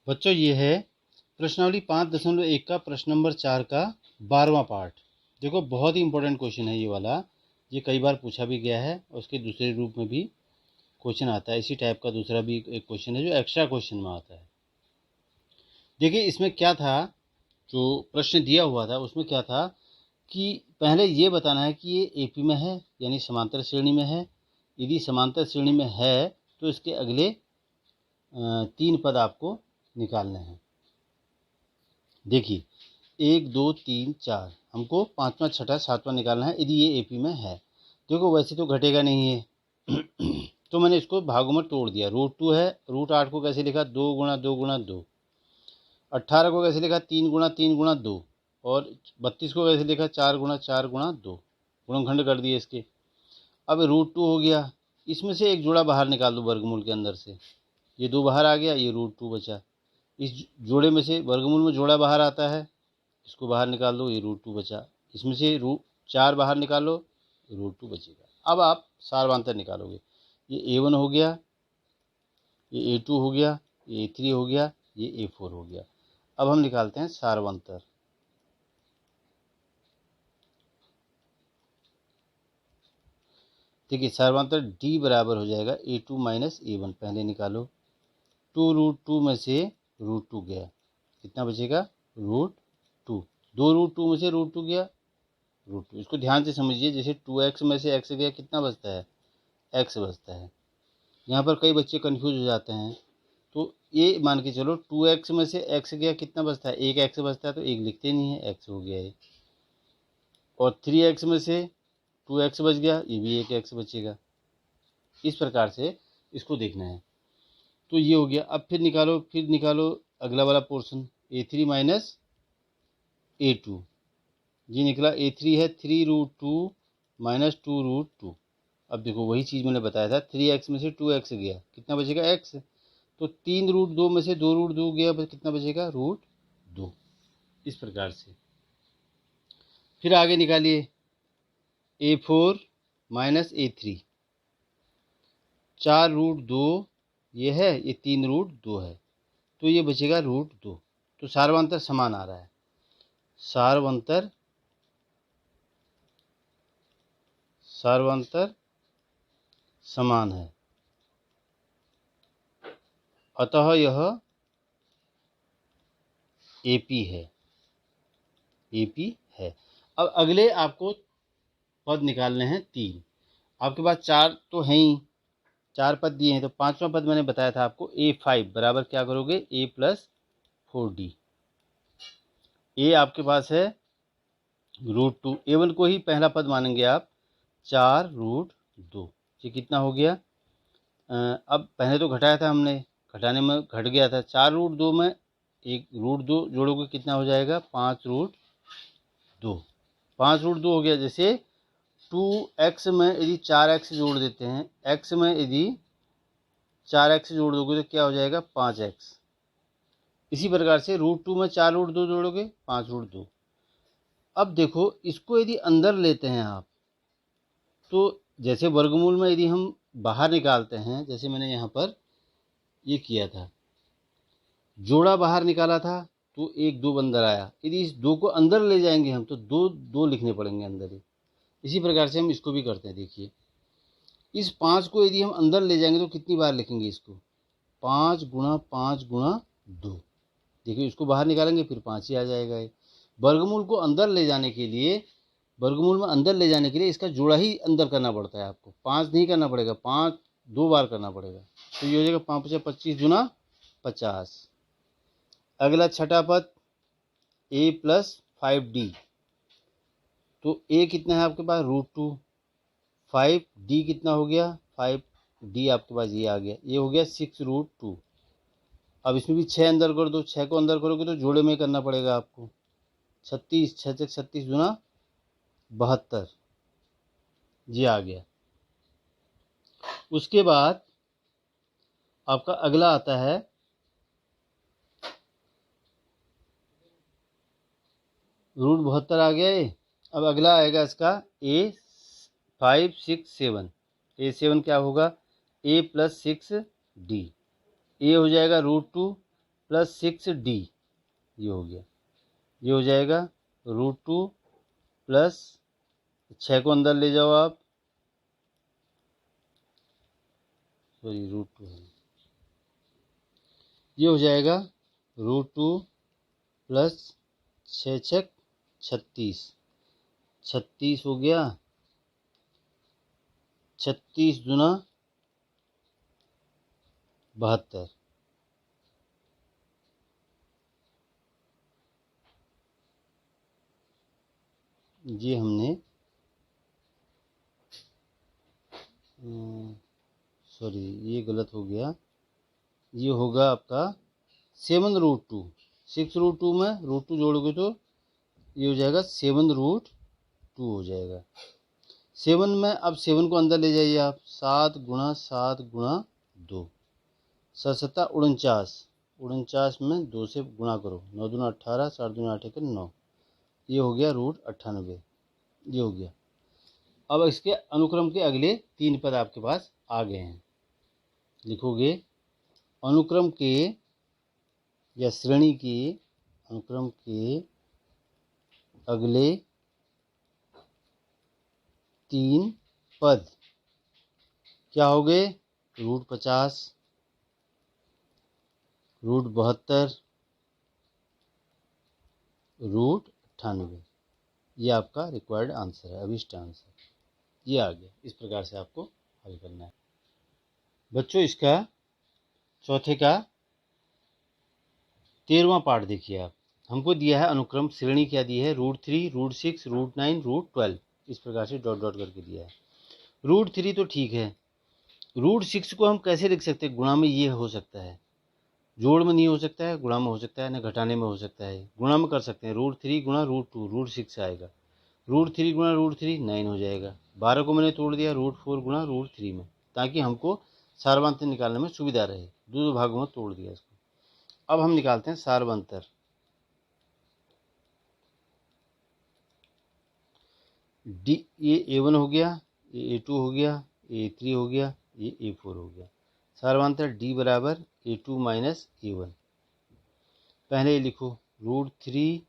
बच्चों ये है प्रश्नावली 5.1 का प्रश्न नंबर 4 का 12वां पार्ट। देखो बहुत ही इंपॉर्टेंट क्वेश्चन है ये वाला, ये कई बार पूछा भी गया है और उसके दूसरे रूप में भी क्वेश्चन आता है। इसी टाइप का दूसरा भी एक क्वेश्चन है जो एक्स्ट्रा क्वेश्चन में आता है। देखिए इसमें क्या था, जो प्रश्न दिया हुआ था उसमें क्या था कि पहले ये बताना है कि ये एपी में है यानी समांतर श्रेणी में है। यदि समांतर श्रेणी में है तो इसके अगले 3 पद आपको निकालने हैं। देखिए 1 2 3 4 हमको 5वां 6वां 7वां निकालना है यदि ये एपी में है। देखो वैसे तो घटेगा नहीं है तो मैंने इसको भागों में तोड़ दिया। √2 है, √8 को कैसे लिखा 2 गुणा 2 गुणा 2, 18 को कैसे लिखा 3 गुणा 3 गुणा 2 और 32 को कैसे लिखा 4 गुणा 4 गुणा 2। गुणनखंड कर दिए इसके। अब √2 हो गया, इसमें से एक जोड़ा बाहर निकाल दो वर्गमूल के अंदर से, ये 2 बाहर आ गया, ये √2 बचा। इस जोड़े में से वर्गमूल में जोड़ा बाहर आता है, इसको बाहर निकाल लो, ये √2 बचा। इसमें से 4 बाहर निकालो, √2 बचेगा। अब आप सारवांतर निकालोगे, ये A1 हो गया, ये A2 हो गया, ये A3 हो गया, ये A4 हो गया। अब हम निकालते हैं सारवांतर। देखिए सारवांतर D बराबर हो जाएगा A2 माइनस A1। पहले निकालो, 2√2 में से √2 गया, कितना बचेगा √2। 2√2 में से √2 गया √2। इसको ध्यान से समझिए, जैसे 2x में से x गया कितना बचता है x बचता है। यहाँ पर कई बच्चे कंफ्यूज हो जाते हैं, तो ये मान के चलो 2x में से x गया कितना बचता है, एक x बचता है, तो एक लिखते नहीं है, x हो गया ये। और 3x में से 2x बच गया, ये भी एक x बचेगा। इस प्रकार से इसको देखना है। तो ये हो गया। अब फिर निकालो अगला वाला पोर्शन, A3 माइनस A2। ये निकला A3 है 3√2 माइनस 2√2। अब देखो वही चीज़ मैंने बताया था, 3x में से 2x गया, कितना बचेगा x। तो 3√2 में से 2√2 गया, कितना बचेगा √2। इस प्रकार से फिर आगे निकालिए A4 माइनस A3। 4√2 ये है, ये 3√2 है, तो ये बचेगा √2। तो सारवांतर समान आ रहा है, सारवांतर समान है, अतः यह एपी है। अब अगले आपको पद निकालने हैं 3। आपके पास 4 तो हैं ही, 4 पद दिए हैं, तो 5वां पद मैंने बताया था आपको A5 बराबर क्या करोगे A प्लस 4D। ए आपके पास है √2, A1 को ही पहला पद मानेंगे आप, 4√2। ये कितना हो गया, अब पहले तो घटाया था हमने, घटाने में घट गया था, 4√2 में एक √2 जोड़ोगे कितना हो जाएगा 5√2। 5√2 हो गया। जैसे 2x में यदि 4x जोड़ देते हैं, x में यदि 4x जोड़ दोगे तो क्या हो जाएगा 5x। इसी प्रकार से √2 में 4√2 जोड़ोगे 5√2। अब देखो इसको यदि अंदर लेते हैं आप, तो जैसे वर्गमूल में यदि हम बाहर निकालते हैं, जैसे मैंने यहाँ पर ये किया था, जोड़ा बाहर निकाला था तो 1 2 अंदर आया, यदि इस 2 को अंदर ले जाएंगे हम तो 2 2 लिखने पड़ेंगे अंदर ही। इसी प्रकार से हम इसको भी करते हैं। देखिए इस 5 को यदि हम अंदर ले जाएंगे तो कितनी बार लिखेंगे इसको, 5 गुणा 5 गुणा 2। देखिए इसको बाहर निकालेंगे फिर 5 ही आ जाएगा। वर्गमूल को अंदर ले जाने के लिए, वर्गमूल में अंदर ले जाने के लिए इसका जोड़ा ही अंदर करना पड़ता है आपको, 5 नहीं करना पड़ेगा, 5 2 बार करना पड़ेगा। तो ये हो जाएगा 5 × 25 गुना 50। अगला छठा पद A प्लस 5D। तो A कितना है आपके पास √2, 5D कितना हो गया 5D आपके पास ये आ गया, ये हो गया 6√2। अब इसमें भी 6 अंदर कर दो, 6 को अंदर करोगे तो जोड़े में करना पड़ेगा आपको, 36 6 × 36 गुना 72, ये आ गया। उसके बाद आपका अगला आता है √72 आ गया ये। अब अगला आएगा इसका A5 6 7। A7 क्या होगा A प्लस 6D। ए हो जाएगा √2, प्लस 6d, ये हो गया, ये हो जाएगा √2 प्लस 6 को अंदर ले जाओ आप, सॉरी √2 है, ये हो जाएगा √2 प्लस 6 छक 36, 36 हो गया, 36 दूना 72, ये हमने सॉरी ये गलत हो गया, ये होगा आपका 7√2, 6√2 में √2 जोड़ोगे तो ये हो जाएगा 7√2 हो जाएगा। 7 में अब 7 को अंदर ले जाइए आप, 7 गुणा 7 गुणा 2, 7 49, 49 में 2 से गुणा करो, 9 दूना 18, 7 दूना 8 के 9, ये हो गया √98, ये हो गया। अब इसके अनुक्रम के अगले 3 पद आपके पास आ गए हैं, लिखोगे अनुक्रम के या श्रेणी के अनुक्रम के अगले 3 पद क्या हो गए, √50, √72, √98, ये आपका रिक्वायर्ड आंसर है, अभिष्ट आंसर, ये आ गया। इस प्रकार से आपको हल करना है बच्चों। इसका चौथे का 13वां पार्ट देखिए आप, हमको दिया है अनुक्रम श्रेणी, क्या दी है, √3, √6, √9, √12, इस प्रकार से डॉट डॉट करके दिया है। √3 तो ठीक है, √6 को हम कैसे लिख सकते हैं, गुणा में ये हो सकता है, जोड़ में नहीं हो सकता है, गुणा में हो सकता है, ना घटाने में हो सकता है, गुणा में कर सकते हैं, √3 गुणा √2, √6 आएगा, √3 गुणा √3 9 हो जाएगा, 12 को मैंने तोड़ दिया √4 गुणा √3 में, ताकि हमको सार्वंतर निकालने में सुविधा रहे, दो भागों में तोड़ दिया इसको। अब हम निकालते हैं सार्वंतर, डी, ये A1 हो गया, ये A2 हो गया, A3 हो गया, ये A4 हो गया। सार्वंतर D बराबर A2 माइनस A1, पहले लिखो √3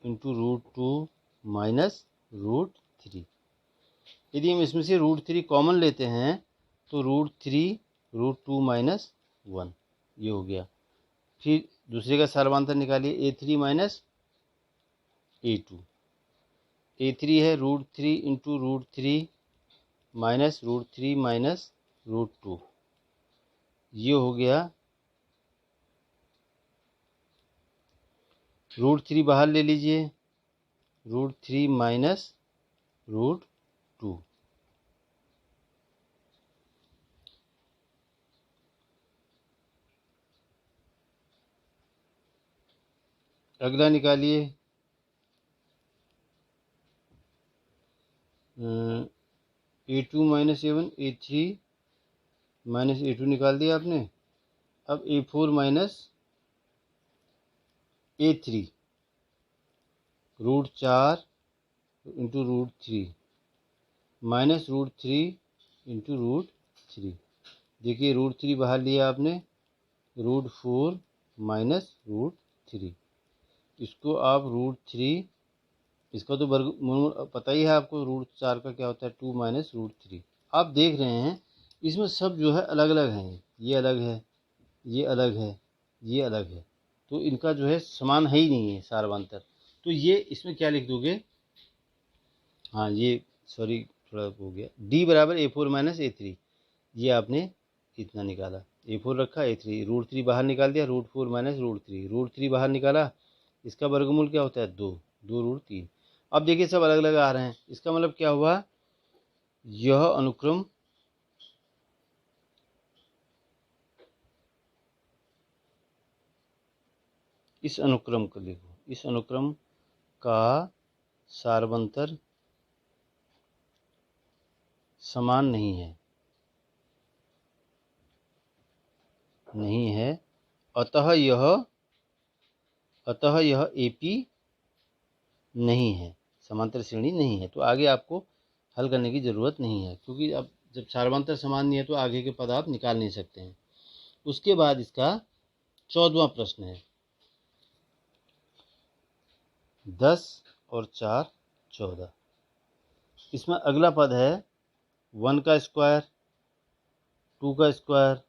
इंटू √2 माइनस √3, यदि हम इसमें से √3 कॉमन लेते हैं तो √3 √2 माइनस 1, ये हो गया। फिर दूसरे का सार्वंतर निकालिए, A3 माइनस A2, A3 है √3 इंटू √3 माइनस √3 माइनस √2, ये हो गया, √3 बाहर ले लीजिए, √3 माइनस √2, अगला निकालिए, A2 minus A1, A3 minus A2 निकाल दिया आपने। अब A4 minus A3, √4 into √3 minus √3 into √3, देखिए √3 बाहर लिया आपने, √4 माइनस √3, इसको आप √3, इसका तो वर्ग पता ही है आपको, √4 का क्या होता है 2 माइनस √3। आप देख रहे हैं इसमें सब जो है अलग अलग हैं, ये अलग है, ये अलग है, ये अलग है, तो इनका जो है समान है ही नहीं है सार्वंतर, तो ये इसमें क्या लिख दोगे, हाँ ये सॉरी थोड़ा हो गया, D बराबर A4 माइनस A3, ये आपने इतना निकाला, A4 रखा, A3, √3 बाहर निकाल दिया, √4 माइनस √3, √3 बाहर निकाला, इसका वर्गमूल क्या होता है 2, 2√3। अब देखिए सब अलग अलग आ रहे हैं, इसका मतलब क्या हुआ, यह अनुक्रम इस अनुक्रम को देखो, इस अनुक्रम का सार्वंतर समान नहीं है, नहीं है, अतः यह AP नहीं है, समांतर श्रेणी नहीं है, तो आगे आपको हल करने की ज़रूरत नहीं है, क्योंकि अब जब सार्वंतर समान नहीं है तो आगे के पद आप निकाल नहीं सकते हैं। उसके बाद इसका 14वां प्रश्न है, 10 और 4 14। इसमें अगला पद है 1 का स्क्वायर, 2 का स्क्वायर,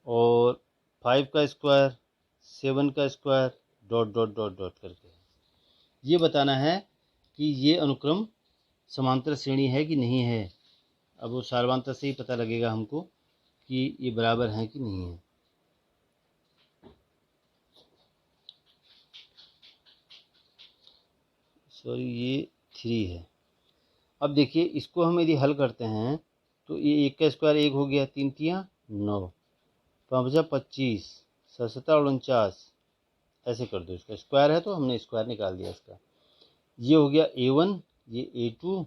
और 5 का स्क्वायर, 7 का square, dot dot dot dot करके। ये बताना है कि ये अनुक्रम समांतर श्रेणी है कि नहीं है। अब वो सारवांतर से ही पता लगेगा हमको कि ये बराबर है कि नहीं है। सॉरी, ये 3 है। अब देखिए, इसको हम यदि हल करते हैं तो ये 1 का स्क्वायर 1 हो गया, 3 तियाँ 9, 5 25, 7 49, ऐसे कर दो। इसका स्क्वायर है तो हमने स्क्वायर निकाल दिया इसका। ये हो गया A1, ये A2,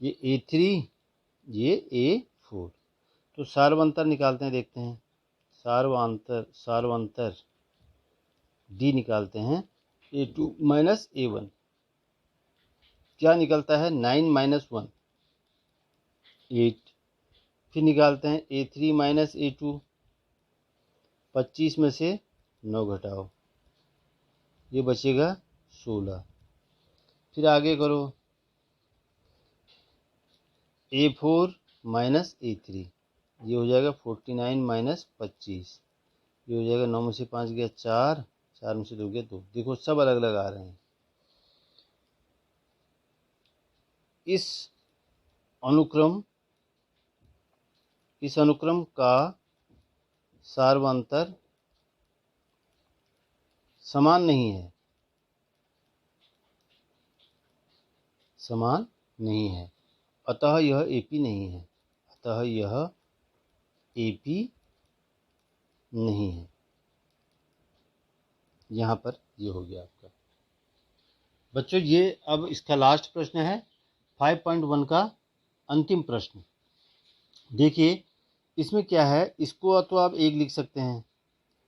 ये A3, ये A4। तो सार्वंतर निकालते हैं, देखते हैं। सार्वंतर D निकालते हैं। A2 माइनस A1 क्या निकलता है? 9 माइनस 1 8। फिर निकालते हैं A3 माइनस A2, 25 में से 9 घटाओ, ये बचेगा 16। फिर आगे करो, A4 माइनस A3, ये हो जाएगा 49 माइनस 25, ये हो जाएगा 9 में से 5 गया 4, 4 में से 2 गया 2। देखो सब अलग अलग आ रहे हैं। इस अनुक्रम का सार्वंतर समान नहीं है, समान नहीं है, अतः यह AP नहीं है, अतः यह AP नहीं है। यहाँ पर ये हो गया आपका। बच्चों, ये अब इसका लास्ट प्रश्न है 5.1 का अंतिम प्रश्न। देखिए इसमें क्या है, इसको तो आप एक लिख सकते हैं।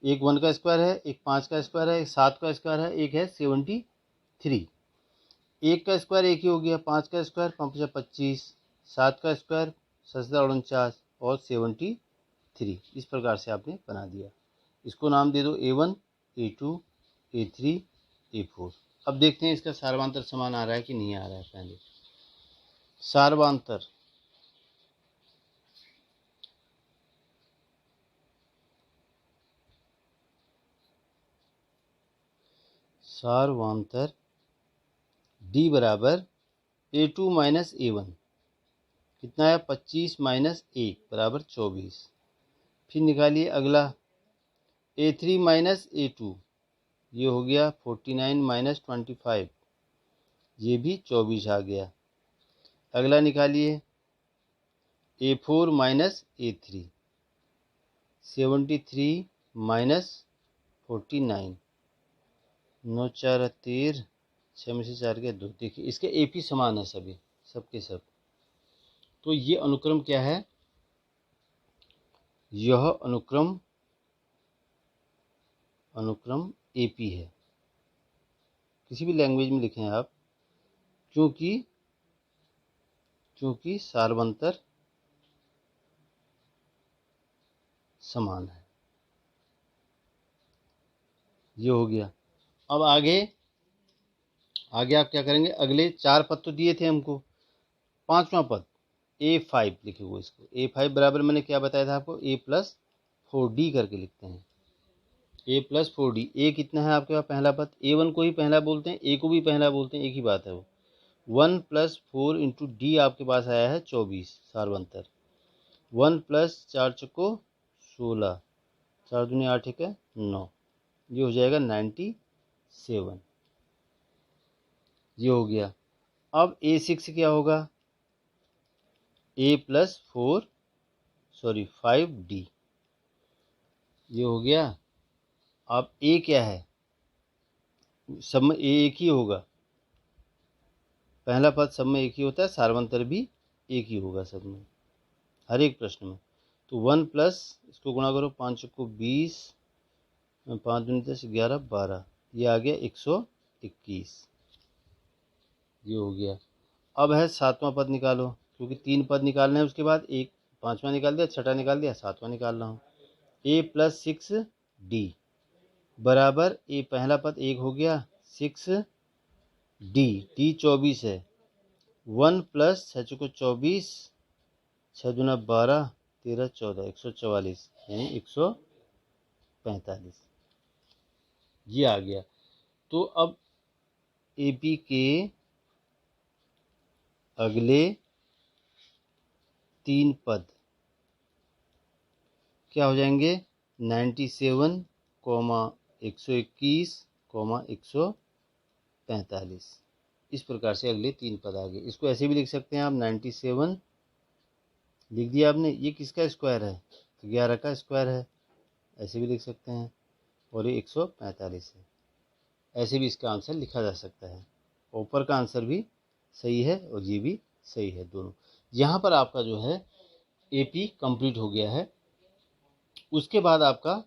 एक 1 का स्क्वायर है, एक 5 का स्क्वायर है, एक 7 का स्क्वायर है, एक है 73। 1 का स्क्वायर एक ही हो गया, 5 का स्क्वायर 5 25, 7 का स्क्वायर 7 और 73। इस प्रकार से आपने बना दिया। इसको नाम दे दो A1, A2, A3, A4। अब देखते हैं इसका सार्वंतर समान आ रहा है कि नहीं आ रहा है। पहले सार्वंतर, सार्वंतर D बराबर A2 माइनस A1 कितना है? 25 माइनस 1 बराबर 24। फिर निकालिए अगला A3 माइनस A2, ये हो गया 49 माइनस 25, ये भी 24 आ गया। अगला निकालिए A4 माइनस A3, 73 माइनस 49, 9 4 13, 6 में से 4 गया 2। देखिए इसके AP समान है सभी, सबके सब। तो ये अनुक्रम क्या है? यह अनुक्रम AP है। किसी भी लैंग्वेज में लिखें आप, क्योंकि सार्वंतर समान है। ये हो गया। अब आगे आप क्या करेंगे? अगले 4 पद तो दिए थे हमको, 5वां पद A5 लिखेंगे इसको। A5 बराबर मैंने क्या बताया था आपको? A प्लस 4D करके लिखते हैं। A plus 4D। A कितना है आपके पास? पहला पद। A1 को ही पहला बोलते हैं, A को भी पहला बोलते हैं, एक ही बात है वो। 1 प्लस 4 इंटू D आपके पास आया है 24 सार्वंतर। 1 प्लस 4 चको 16, 4 दूनी 8 एक है 9, ये हो जाएगा 97। ये हो गया। अब A6 क्या होगा? A प्लस 5D, ये हो गया। अब A क्या है? सब में A एक ही होगा, पहला पद सब में एक ही होता है, सार्वंतर भी एक ही होगा सब में, हर एक प्रश्न में। तो 1 प्लस, इसको गुणा करो, 5 को 20, 5 दूनी 10, 11 12, ये आ गया 121। ये हो गया। अब है 7वां पद निकालो, क्योंकि 3 पद निकालने हैं उसके बाद एक पाँचवा निकाल दिया, छठा निकाल दिया, सातवां निकाल रहा हूँ। ए प्लस 6d बराबर ए पहला पद 1 हो गया, 6d, डी 24 है, 1 प्लस 6 चौको 24, 6 दूना 12, 13 14, 144 यानी 145 ये आ गया। तो अब एपी के अगले 3 पद क्या हो जाएंगे? 97, 121, 145। इस प्रकार से अगले 3 पद आ गए। इसको ऐसे भी लिख सकते हैं आप, 97 लिख दिया आपने, ये किसका स्क्वायर है? तो 11 का स्क्वायर है, ऐसे भी लिख सकते हैं, और ये 145 है। ऐसे भी इसका आंसर लिखा जा सकता है। ऊपर का आंसर भी सही है और ये भी सही है, दोनों। यहाँ पर आपका जो है एपी कंप्लीट हो गया है। उसके बाद आपका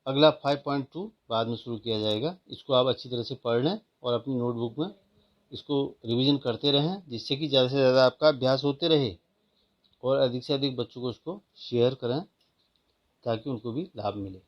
अगला 5.2 बाद में शुरू किया जाएगा। इसको आप अच्छी तरह से पढ़ लें और अपनी नोटबुक में इसको रिवीजन करते रहें, जिससे कि ज़्यादा से ज़्यादा आपका अभ्यास होते रहे, और अधिक से अधिक बच्चों को इसको शेयर करें ताकि उनको भी लाभ मिले।